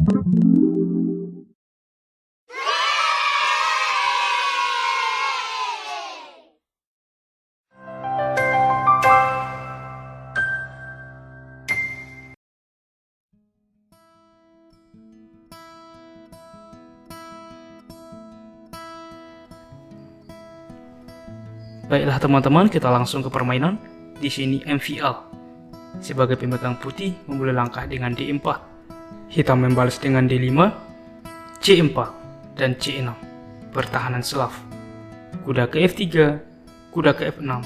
Baiklah teman-teman, kita langsung ke permainan. Di sini MVL sebagai pemegang putih memulai langkah dengan D4. Hitam membalas dengan D5, C4, dan C6. Pertahanan Slav. Kuda ke F3, kuda ke F6.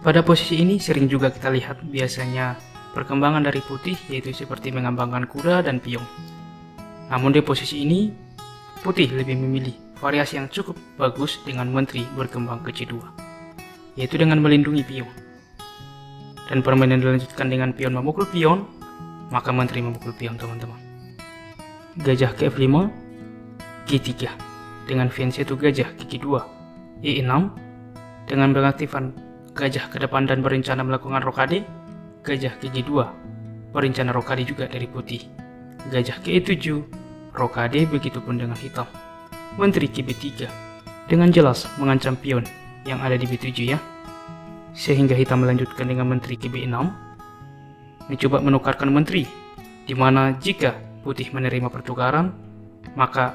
Pada posisi ini sering juga kita lihat biasanya perkembangan dari putih, yaitu seperti mengembangkan kuda dan pion. Namun di posisi ini putih lebih memilih variasi yang cukup bagus dengan menteri berkembang ke C2, yaitu dengan melindungi pion. Dan permainan dilanjutkan dengan pion memukul pion, maka menteri memukul pion teman-teman. Gajah ke F5, G3, dengan VN1 gajah ke G2, E6, dengan mengaktifkan gajah ke depan dan berencana melakukan rokade, gajah ke G2, berencana rokade juga dari putih. Gajah ke E7, rokade, begitupun dengan hitam. Menteri ke B3, dengan jelas mengancam pion yang ada di B7 ya. Sehingga hitam melanjutkan dengan menteri ke B6, mencoba menukarkan menteri, di mana jika putih menerima pertukaran, maka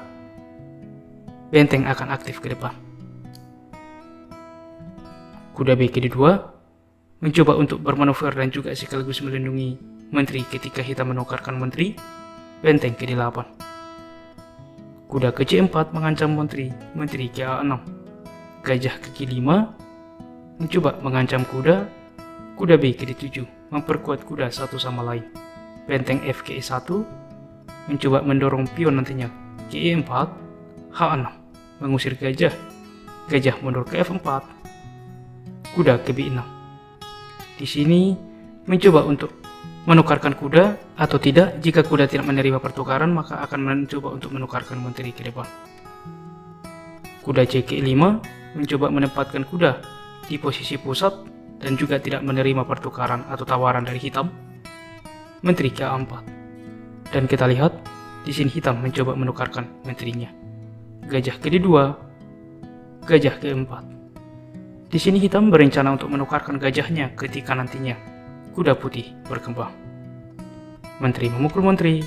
benteng akan aktif ke depan. Kuda B ke D2, mencoba untuk bermanuver dan juga sekaligus melindungi menteri ketika hitam menukarkan menteri, benteng ke D8. Kuda ke C4 mengancam menteri ke A6. Gajah ke G5 mencoba mengancam kuda B ke D7, memperkuat kuda satu sama lain. Benteng F ke E1 mencoba mendorong pion nantinya ke E4, H6 mengusir gajah mundur ke F4, kuda ke B6. Di sini mencoba untuk menukarkan kuda atau tidak. Jika kuda tidak menerima pertukaran, maka akan mencoba untuk menukarkan menteri ke depan. Kuda C ke E5 mencoba menempatkan kuda di posisi pusat dan juga tidak menerima pertukaran atau tawaran dari hitam. Menteri ke A4. Dan kita lihat di sini hitam mencoba menukarkan menterinya. Gajah ke D2, gajah ke E4. Di sini hitam berencana untuk menukarkan gajahnya ketika nantinya kuda putih berkembang. Menteri memukul menteri,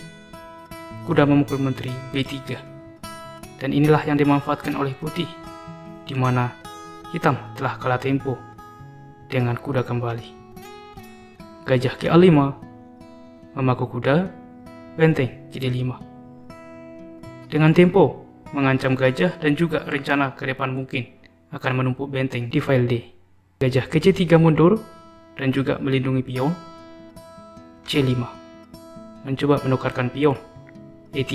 kuda memukul menteri B3. Dan inilah yang dimanfaatkan oleh putih, di mana hitam telah kalah tempo dengan kuda kembali. Gajah ke A5, memaku kuda, benteng ke D5. Dengan tempo mengancam gajah dan juga rencana ke depan mungkin akan menumpuk benteng di file D. Gajah ke C3 mundur dan juga melindungi pion. C5 mencoba menukarkan pion. E3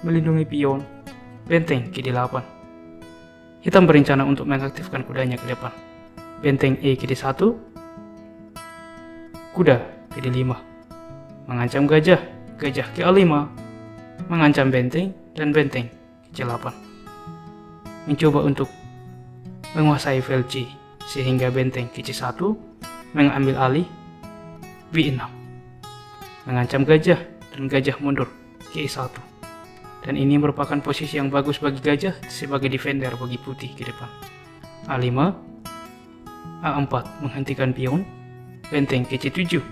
melindungi pion. Benteng ke D8. Hitam berencana untuk mengaktifkan kudanya ke depan. Benteng E ke D1, kuda ke D5 mengancam gajah ke A5 mengancam benteng, dan benteng ke C8 mencoba untuk menguasai file C, sehingga benteng ke C1 mengambil alih. B6 mengancam gajah dan gajah mundur ke E1. Dan ini merupakan posisi yang bagus bagi gajah sebagai defender bagi putih ke depan. A5, A4 menghentikan pion, benteng ke C7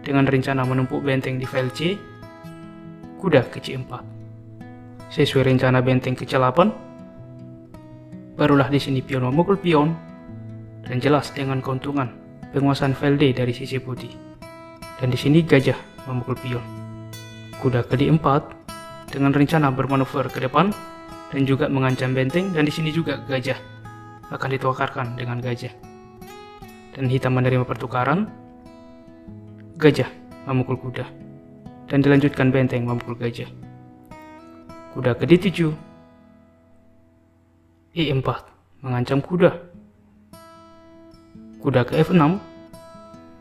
dengan rencana menumpuk benteng di file C, kuda ke C4. Sesuai rencana benteng ke C8, barulah di sini pion memukul pion, dan jelas dengan keuntungan penguasaan file D dari sisi putih. Dan di sini gajah memukul pion. Kuda ke D4 dengan rencana bermanuver ke depan dan juga mengancam benteng, dan di sini juga gajah akan ditukarkan dengan gajah. Dan hitam menerima pertukaran, gajah memukul kuda, dan dilanjutkan benteng memukul gajah. Kuda ke D7, E4 mengancam kuda, kuda ke F6,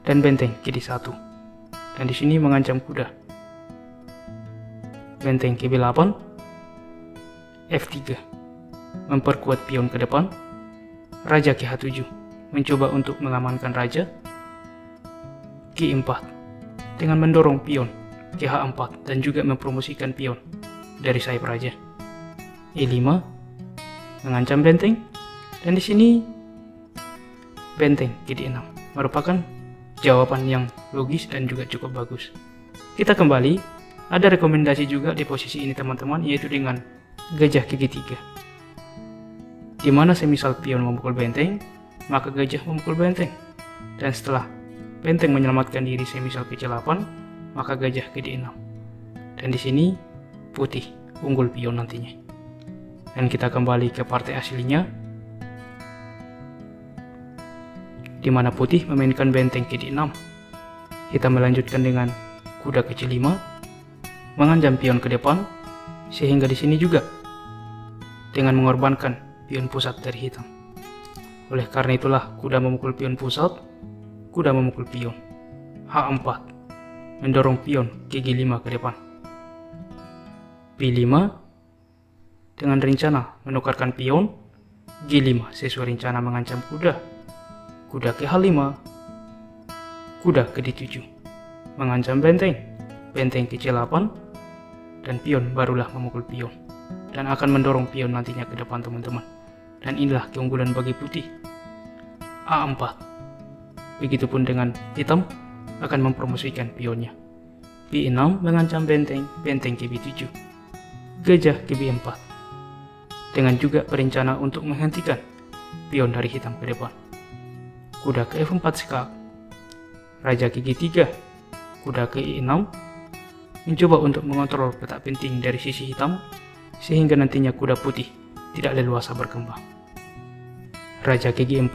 dan benteng ke D1. Dan di sini mengancam kuda. Benteng ke B8, F3 memperkuat pion ke depan. Raja ke H7 mencoba untuk mengamankan raja. G4 dengan mendorong pion ke H4 dan juga mempromosikan pion dari sayap raja. E5 mengancam benteng, dan di sini benteng ke D6 merupakan jawaban yang logis dan juga cukup bagus. Kita kembali, ada rekomendasi juga di posisi ini teman-teman, yaitu dengan gajah ke G3. Dimana semisal pion memukul benteng, maka gajah memukul benteng. Dan setelah benteng menyelamatkan diri semisal ke C8, maka gajah ke D6. Dan di sini putih unggul pion nantinya. Dan kita kembali ke partai aslinya, di mana putih memainkan benteng ke D6. Kita melanjutkan dengan kuda ke C5, mengancam pion ke depan, sehingga di sini juga dengan mengorbankan pion pusat dari hitam. Oleh karena itulah kuda memukul pion pusat, kuda memukul pion H4, mendorong pion ke G5 ke depan. B5 dengan rencana menukarkan pion, G5 sesuai rencana mengancam kuda, kuda ke H5, kuda ke D7, mengancam benteng, benteng ke C8, dan pion barulah memukul pion, dan akan mendorong pion nantinya ke depan teman-teman. Dan inilah keunggulan bagi putih. A4. Begitupun dengan hitam akan mempromosikan pionnya. B6 mengancam benteng, benteng ke B7, gajah ke B4, dengan juga berencana untuk menghentikan pion dari hitam ke depan. Kuda ke F4 skak, raja ke G3, kuda ke E6, mencoba untuk mengontrol petak penting dari sisi hitam, sehingga nantinya kuda putih tidak leluasa berkembang. Raja ke G4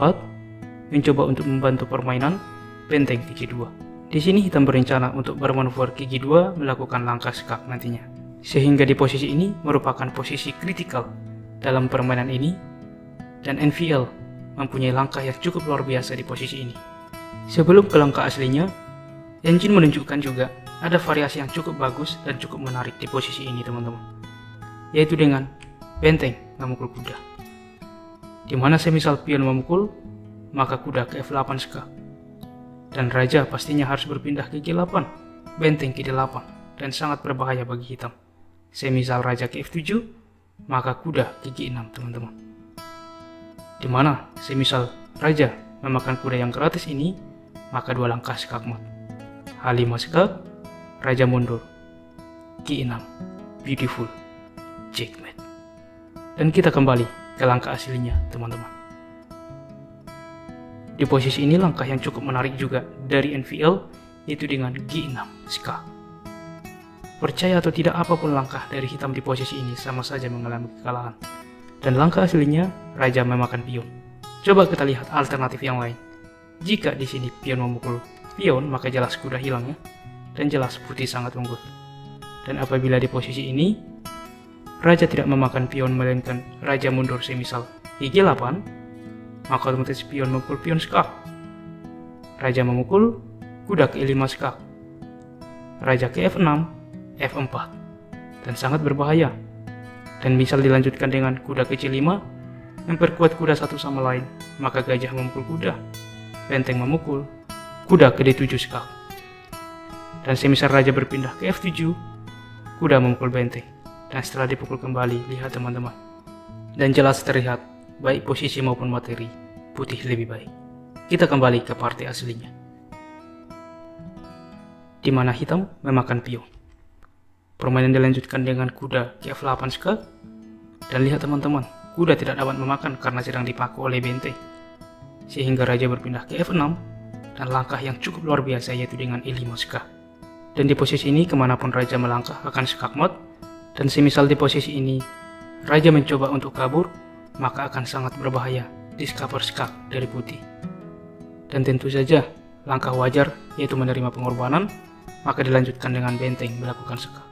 mencoba untuk membantu permainan benteng ke G2. Di sini hitam berencana untuk bermanuver ke G2 melakukan langkah skak nantinya. Sehingga di posisi ini merupakan posisi kritikal dalam permainan ini, dan NVL mempunyai langkah yang cukup luar biasa di posisi ini. Sebelum ke langkah aslinya, engine menunjukkan juga ada variasi yang cukup bagus dan cukup menarik di posisi ini teman-teman, yaitu dengan benteng memukul kuda. Dimana semisal pion memukul, maka kuda ke F8 skak, dan raja pastinya harus berpindah ke G8, benteng ke D8, dan sangat berbahaya bagi hitam. Semisal raja ke F7, maka kuda ke G6 teman-teman. Dimana semisal raja memakan kuda yang gratis ini, maka dua langkah skakmat. H5 skak, raja mundur, G6, beautiful, checkmate. Dan kita kembali ke langkah aslinya teman-teman. Di posisi ini langkah yang cukup menarik juga dari NVL, yaitu dengan G6 skak. Percaya atau tidak, apapun langkah dari hitam di posisi ini sama saja mengalami kekalahan. Dan langkah aslinya raja memakan pion. Coba kita lihat alternatif yang lain. Jika di sini pion memukul pion, maka jelas kuda hilang ya, dan jelas putih sangat unggul. Dan apabila di posisi ini raja tidak memakan pion melainkan raja mundur semisal G8, maka otomatis pion memukul pion skak. Raja memukul, kuda ke E5 skak, raja ke F6, F4, dan sangat berbahaya. Dan misal dilanjutkan dengan kuda ke C5, memperkuat kuda satu sama lain, maka gajah memukul kuda, benteng memukul, kuda ke D7 skak. Dan semisal raja berpindah ke F7, kuda memukul benteng. Dan setelah dipukul kembali, lihat teman-teman, dan jelas terlihat baik posisi maupun materi putih lebih baik. Kita kembali ke partai aslinya, di mana hitam memakan pion. Permainan dilanjutkan dengan kuda ke F8 skak, dan lihat teman-teman, kuda tidak dapat memakan karena sedang dipaku oleh benteng, sehingga raja berpindah ke F6, dan langkah yang cukup luar biasa yaitu dengan E5 skak. Dan di posisi ini kemanapun raja melangkah akan skakmat. Dan semisal di posisi ini raja mencoba untuk kabur, maka akan sangat berbahaya discover skak dari putih. Dan tentu saja langkah wajar yaitu menerima pengorbanan, maka dilanjutkan dengan benteng melakukan skak.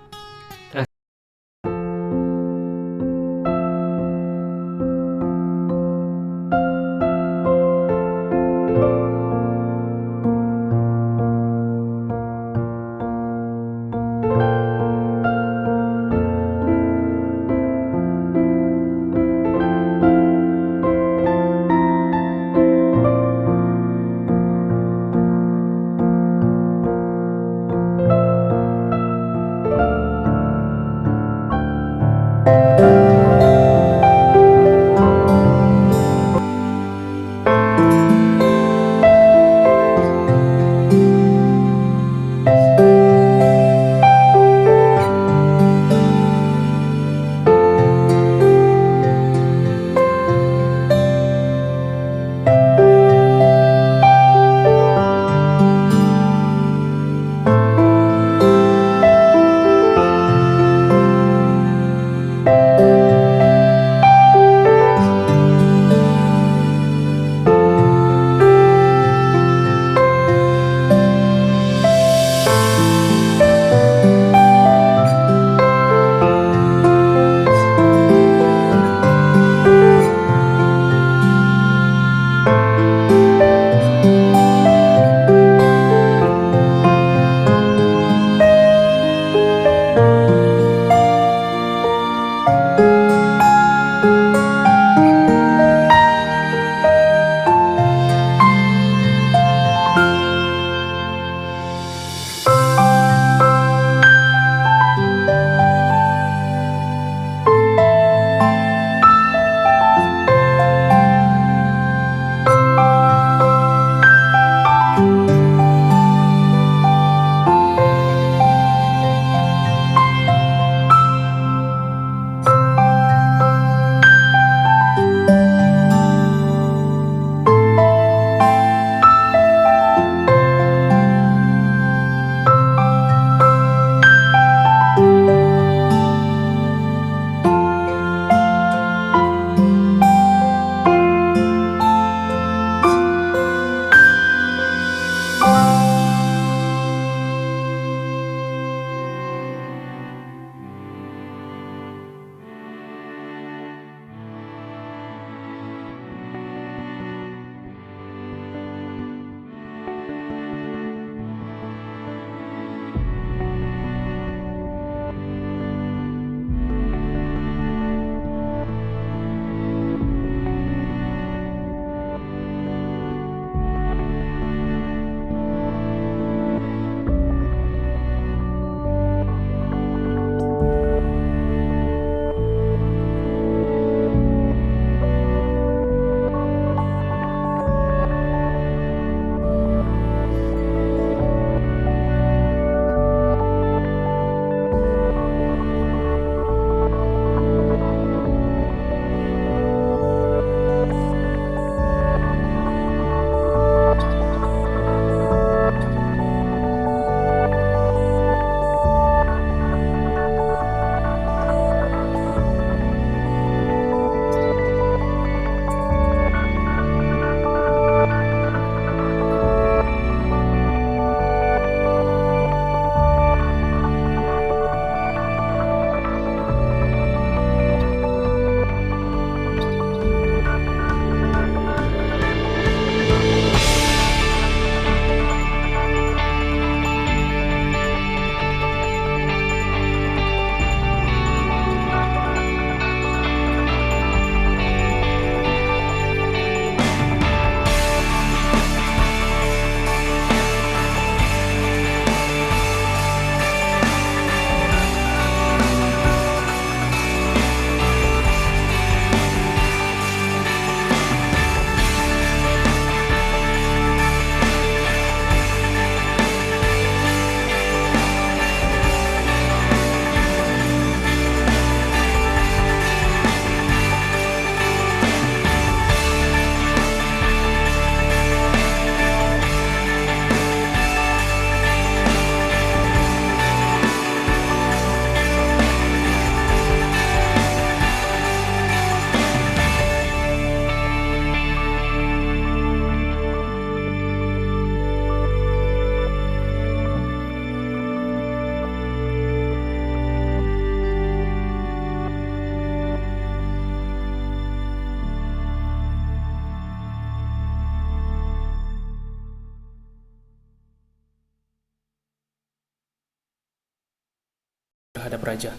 terhadap raja,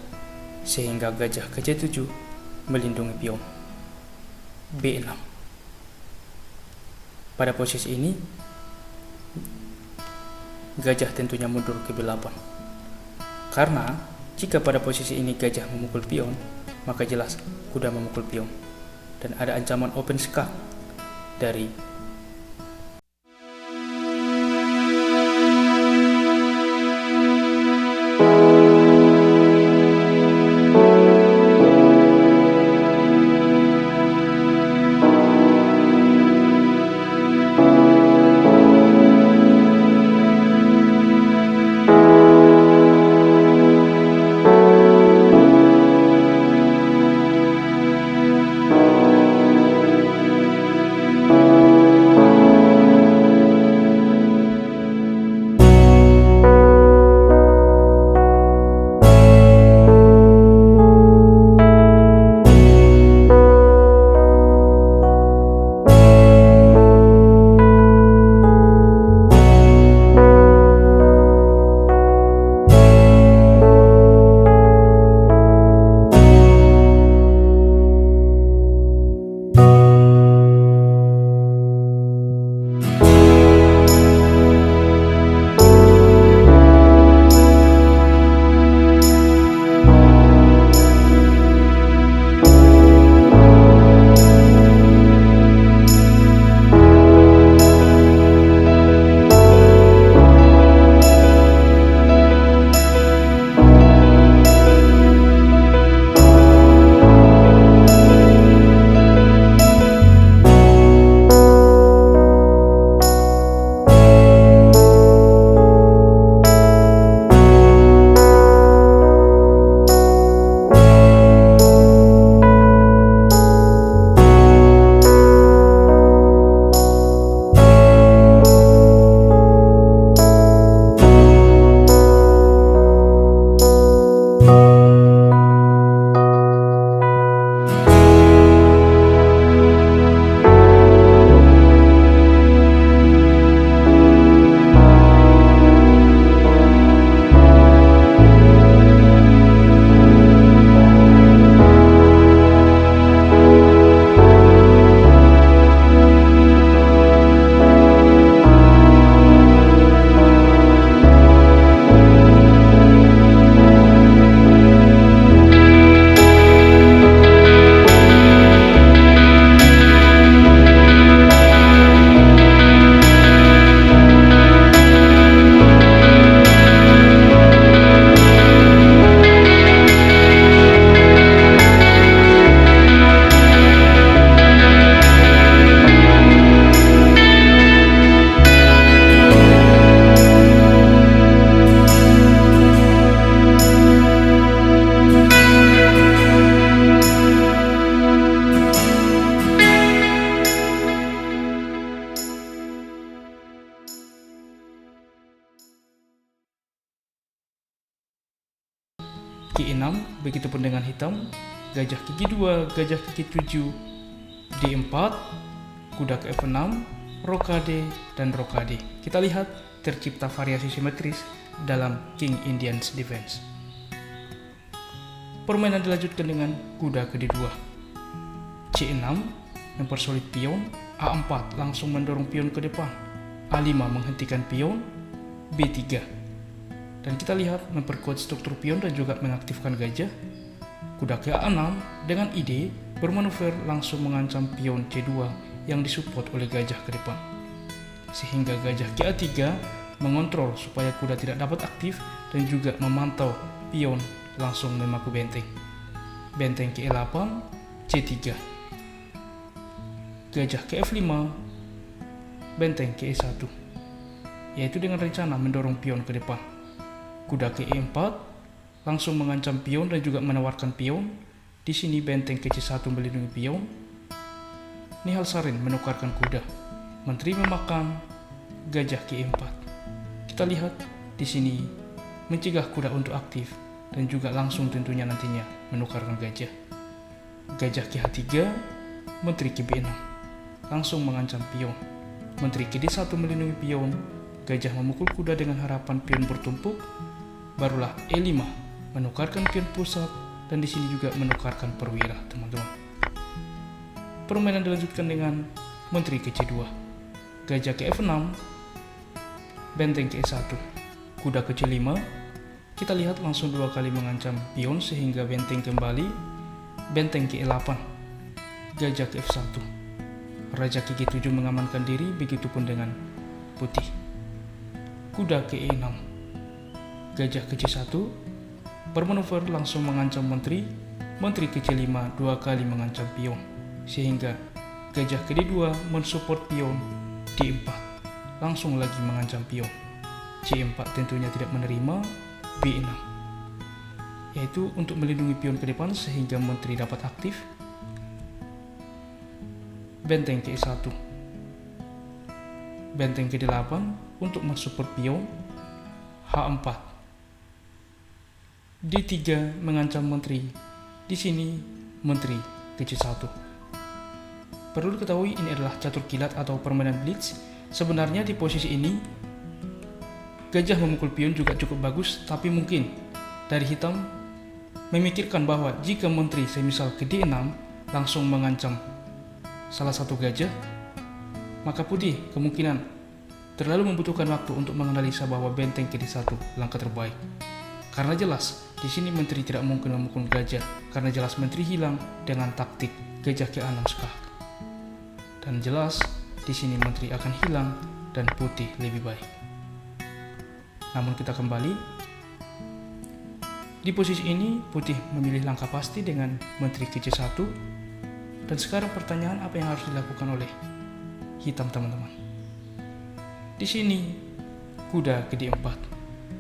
sehingga gajah ke C7 melindungi pion. B6. Pada posisi ini, gajah tentunya mundur ke B8. Karena jika pada posisi ini gajah memukul pion, maka jelas kuda memukul pion. Dan ada ancaman open skak dari G6, begitupun dengan hitam, gajah ke G2, gajah ke G7, D4, kuda ke F6, rokade, dan rokade. Kita lihat tercipta variasi simetris dalam King Indian's Defense. Permainan dilanjutkan dengan kuda ke D2, C6, mempersulit pion, A4 langsung mendorong pion ke depan, A5 menghentikan pion, B3. Dan kita lihat memperkuat struktur pion dan juga mengaktifkan gajah. Kuda ke A6 dengan ide bermanuver langsung mengancam pion C2 yang disupport oleh gajah ke depan. Sehingga gajah ke A3 mengontrol supaya kuda tidak dapat aktif dan juga memantau pion langsung memaku benteng. Benteng ke E8, C3. Gajah ke F5, benteng ke E1. Yaitu dengan rencana mendorong pion ke depan. Kuda ke E4 langsung mengancam pion dan juga menawarkan pion. Di sini benteng ke C1 melindungi pion. Nihal Sarin menukarkan kuda. Menteri memakan gajah ke E4. Kita lihat di sini mencegah kuda untuk aktif dan juga langsung tentunya nantinya menukarkan gajah. Gajah ke H3, menteri ke B6 langsung mengancam pion. Menteri ke D1 melindungi pion. Gajah memukul kuda dengan harapan pion bertumpuk. Barulah E5 menukarkan pion pusat, dan di sini juga menukarkan perwira, teman-teman. Permainan dilanjutkan dengan menteri ke C2, gajah ke F6, benteng ke E1, kuda ke C5. Kita lihat langsung 2 kali mengancam pion sehingga benteng kembali, benteng ke E8, gajah ke F1, raja ke G7 mengamankan diri, begitupun dengan putih. Kuda ke E6, gajah ke C1, bermanuver langsung mengancam menteri, menteri ke C5 2 kali mengancam pion, sehingga gajah ke D2 mensupport pion D4, langsung lagi mengancam pion. C4 tentunya tidak menerima, B6, yaitu untuk melindungi pion ke depan sehingga menteri dapat aktif. Benteng ke E1, benteng ke D8 untuk mensupport pion, H4, D3 mengancam menteri. Di sini menteri ke C1. Perlu diketahui ini adalah catur kilat atau permainan blitz. Sebenarnya di posisi ini gajah memukul pion juga cukup bagus, tapi mungkin dari hitam memikirkan bahwa jika menteri semisal ke D6 langsung mengancam salah satu gajah, maka putih kemungkinan terlalu membutuhkan waktu untuk menganalisa bahwa benteng ke D1 langkah terbaik. Karena jelas di sini menteri tidak mungkin memukul gajah, karena jelas menteri hilang dengan taktik gajah ke A6 skak. Dan jelas di sini menteri akan hilang dan putih lebih baik. Namun kita kembali, di posisi ini putih memilih langkah pasti dengan menteri ke C1. Dan sekarang pertanyaan apa yang harus dilakukan oleh hitam, teman-teman? Di sini kuda ke D4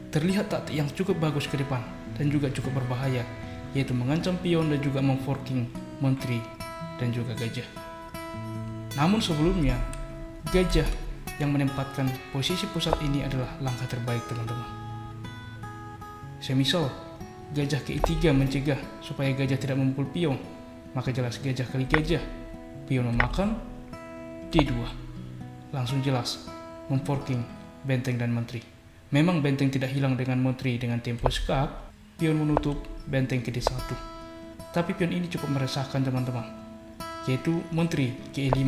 terlihat taktik yang cukup bagus ke depan dan juga cukup berbahaya, yaitu mengancam pion dan juga memforking menteri dan juga gajah. Namun sebelumnya gajah yang menempatkan posisi pusat ini adalah langkah terbaik, teman-teman. Semisal gajah ke E3 mencegah supaya gajah tidak memukul pion, maka jelas gajah kali gajah, pion memakan, D2, langsung jelas memforking benteng dan menteri. Memang benteng tidak hilang dengan menteri dengan tempo skak, pion menutup benteng ke D1. Tapi pion ini cukup meresahkan, teman-teman, yaitu menteri ke E5,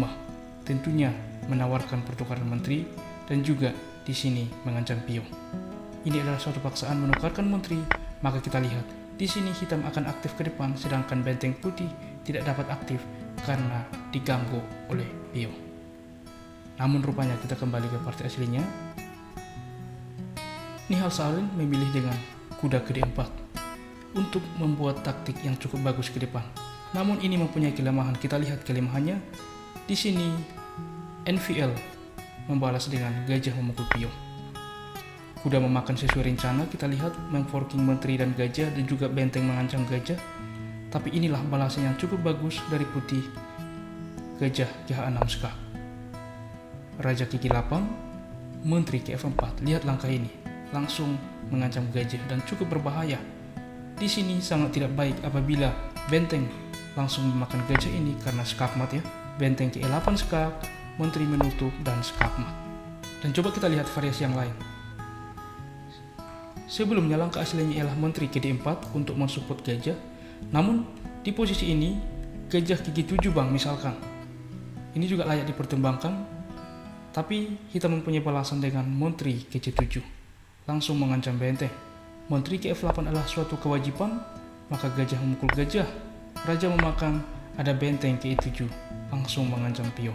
tentunya menawarkan pertukaran menteri dan juga di sini mengancam pion. Ini adalah suatu paksaan menukarkan menteri, maka kita lihat di sini hitam akan aktif ke depan, sedangkan benteng putih tidak dapat aktif karena diganggu oleh pion. Namun rupanya kita kembali ke partai aslinya. Nihal Sarin memilih dengan kuda ke D4 untuk membuat taktik yang cukup bagus ke depan. Namun ini mempunyai kelemahan. Kita lihat kelemahannya di sini. NVL membalas dengan gajah memukul pion. Kuda memakan sesuai rencana, kita lihat memforking menteri dan gajah dan juga benteng mengancam gajah. Tapi inilah balasan yang cukup bagus dari putih, gajah ke H6 skak. Raja ke G8, menteri ke F4. Lihat langkah ini, langsung mengancam gajah dan cukup berbahaya. Di sini sangat tidak baik apabila benteng langsung memakan gajah ini karena skakmat ya. Benteng ke E8 skak, menteri menutup dan skakmat. Dan coba kita lihat variasi yang lain. Sebelumnya langkah aslinya ialah menteri ke D4 untuk mensupport gajah. Namun di posisi ini gajah ke G7 bang misalkan. Ini juga layak dipertimbangkan. Tapi hitam mempunyai balasan dengan menteri ke C7, langsung mengancam benteng. Menteri ke F8 adalah suatu kewajiban, maka gajah memukul gajah. Raja memakan, ada benteng ke E7, langsung mengancam pion.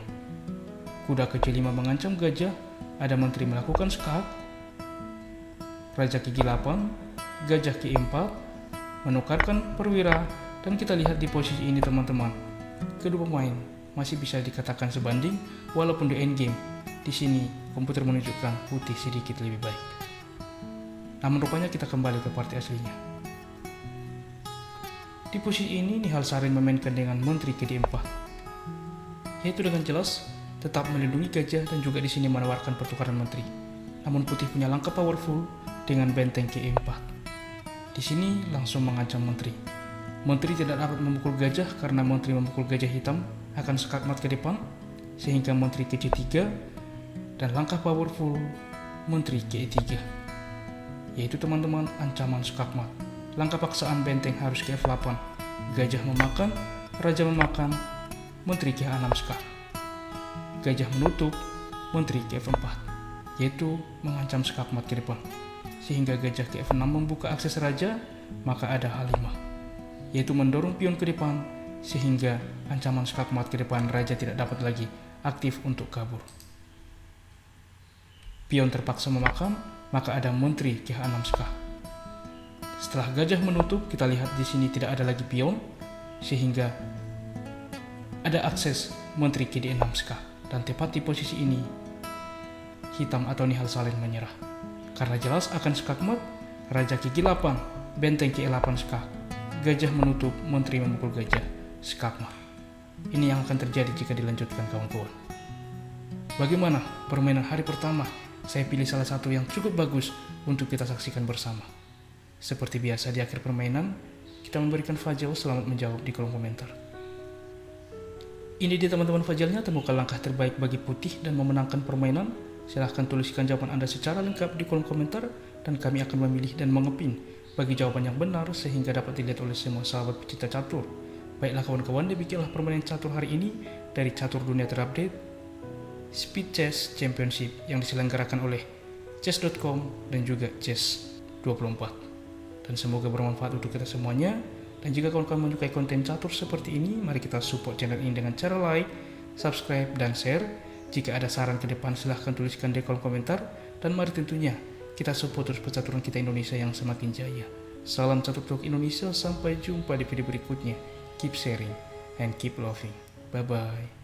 Kuda ke C5 mengancam gajah, ada menteri melakukan skak. Raja ke G8, gajah ke E4, menukarkan perwira. Dan kita lihat di posisi ini, teman-teman, kedua pemain masih bisa dikatakan sebanding, walaupun di endgame di sini komputer menunjukkan putih sedikit lebih baik. Namun rupanya kita kembali ke partai aslinya. Di posisi ini Nihal Sarin memainkan dengan menteri ke D4, yaitu dengan jelas tetap melindungi gajah dan juga di sini menawarkan pertukaran menteri. Namun putih punya langkah powerful dengan benteng ke E4. Di sini langsung mengancam menteri. Menteri tidak dapat memukul gajah karena menteri memukul gajah hitam akan skakmat ke depan, sehingga menteri ke C3 dan langkah powerful menteri ke E3, yaitu teman-teman ancaman skakmat. Langkah paksaan benteng harus ke F8. Gajah memakan, raja memakan, menteri ke H6 skak. Gajah menutup, menteri ke F4, yaitu mengancam skakmat ke depan. Sehingga gajah ke F6 membuka akses raja, maka ada H5, yaitu mendorong pion ke depan, sehingga ancaman skakmat ke depan raja tidak dapat lagi aktif untuk kabur. Pion terpaksa memakan, maka ada menteri ke H6 skak. Setelah gajah menutup, kita lihat di sini tidak ada lagi pion, sehingga ada akses menteri ke D6 skak. Dan tepat di posisi ini, hitam atau Nihal Saleen menyerah. Karena jelas akan skakmat, raja ke G8, benteng ke E8 skak. Gajah menutup, menteri memukul gajah, skakmat. Ini yang akan terjadi jika dilanjutkan kawan-kawan. Bagaimana permainan hari pertama? Saya pilih salah satu yang cukup bagus untuk kita saksikan bersama. Seperti biasa di akhir permainan, kita memberikan fajal selamat menjawab di kolom komentar. Ini dia teman-teman fajalnya, temukan langkah terbaik bagi putih dan memenangkan permainan. Silahkan tuliskan jawaban Anda secara lengkap di kolom komentar dan kami akan memilih dan mengepin bagi jawaban yang benar sehingga dapat dilihat oleh semua sahabat pecinta catur. Baiklah kawan-kawan, demikianlah permainan catur hari ini dari Catur Dunia Terupdate Speed Chess Championship yang diselenggarakan oleh chess.com dan juga chess24. Dan semoga bermanfaat untuk kita semuanya. Dan jika kawan-kawan menyukai konten catur seperti ini, mari kita support channel ini dengan cara like, subscribe, dan share. Jika ada saran ke depan, silahkan tuliskan di kolom komentar. Dan mari tentunya kita support terus percaturan kita Indonesia yang semakin jaya. Salam Catur Talk Indonesia, sampai jumpa di video berikutnya. Keep sharing and keep loving. Bye-bye.